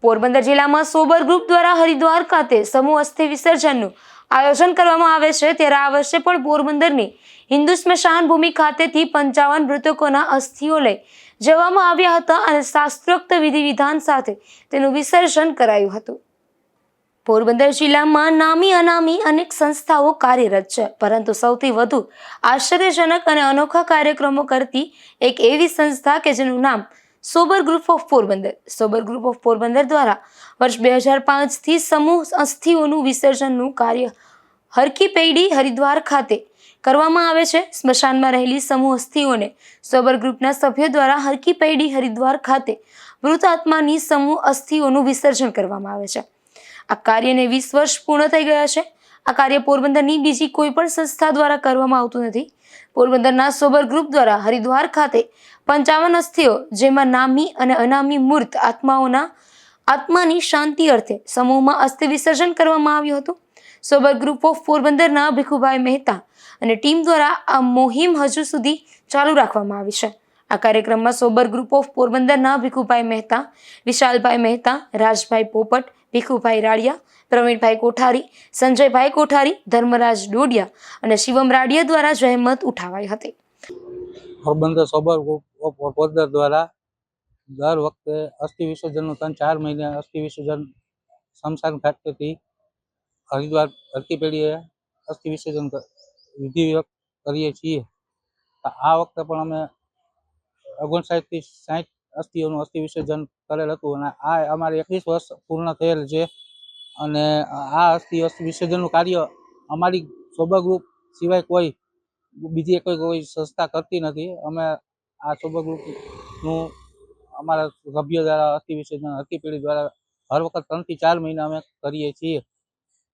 પોરબંદર જિલ્લામાં sober group દ્વારા હરિદ્વાર ખાતે સમૂહ અસ્થિ વિસર્જનનું આયોજન કરવામાં આવે છે, ત્યારે આ વર્ષે પણ પોરબંદરની હિન્દુ સ્મશાન ભૂમિ ખાતેથી 55 મૃતકોના અસ્થિઓ લઈ જવામાં આવ્યા હતા અને શાસ્ત્રોક્ત વિધિ વિધાન સાથે તેનું વિસર્જન કરાયું હતું। પોરબંદર જિલ્લામાં નામી અનામી અનેક સંસ્થાઓ કાર્યરત છે, પરંતુ સૌથી વધુ આશ્ચર્યજનક અને અનોખા કાર્યક્રમો કરતી એક એવી સંસ્થા કે જેનું નામ sober group of Porbandar. Sober group of Porbandar દ્વારા વર્ષ 2005 થી સમૂહ અસ્થિઓનું વિસર્જનનું કાર્ય હરકી પૈડી હરિદ્વાર ખાતે કરવામાં આવે છે। સ્મશાનમાં રહેલી સમૂહ અસ્થિઓને સોબર ગ્રુપના સભ્યો દ્વારા હરકી પૈડી હરિદ્વાર ખાતે મૃત આત્માની સમૂહ અસ્થિઓનું વિસર્જન કરવામાં આવે છે। આ કાર્યને 20 વર્ષ પૂર્ણ થઈ ગયા છે। આ કાર્ય પોરબંદરની બીજી કોઈ પણ સંસ્થા દ્વારા કરવામાં આવતું નથી। પોરબંદરના સોબર ગ્રુપ દ્વારા હરિદ્વાર ખાતે 55 અસ્થિઓ, જેમાં નામી અને અનામી મૂર્ત આત્માની શાંતિ અર્થે સમૂહમાં અસ્થિ વિસર્જન કરવામાં આવ્યું હતું। સોબર ગ્રુપ ઓફ પોરબંદરના ભીખુભાઈ મહેતા અને ટીમ દ્વારા આ મુહિમ હજુ સુધી ચાલુ રાખવામાં આવી છે। આ કાર્યક્રમમાં સોબર ગ્રુપ ઓફ પોરબંદરના ભીખુભાઈ મહેતા, વિશાલભાઈ મહેતા, રાજભાઈ પોપટ, ભીખુભાઈ રાડિયા, પ્રવીણભાઈ કોઠારી, સંજયભાઈ કોઠારી, ધર્મરાજ ડોડિયા અને શિવમ રાડિયા દ્વારા જહેમત ઉઠાવાઈ હતી। Porbandar sober group of Porbandar દ્વારા દર વખતે અસ્થિ વિસર્જનનું 3-4 મહિને અસ્થિ વિસર્જન સ્મશાન ખાતેથી હરિદ્વાર હરકી પેઢીએ અસ્થિ વિસર્જન વિધિ કરીએ છીએ। આ વખતે પણ અમે 59 થી 60 અસ્થિઓનું અસ્થિ વિસર્જન કરેલ હતું અને આ અમારે 21 વર્ષ પૂર્ણ થયેલ છે અને આ અસ્થિ વિસર્જનનું કાર્ય અમારી સોબર ગ્રુપ સિવાય કોઈ બીજી કોઈ સંસ્થા કરતી નથી। અમે આ સોબર ગ્રુપનું અમારા સભ્યો દ્વારા અસ્થિ વિસર્જન હરકી પેઢી દ્વારા હર વખત 3 થી 4 મહિના અમે કરીએ છીએ।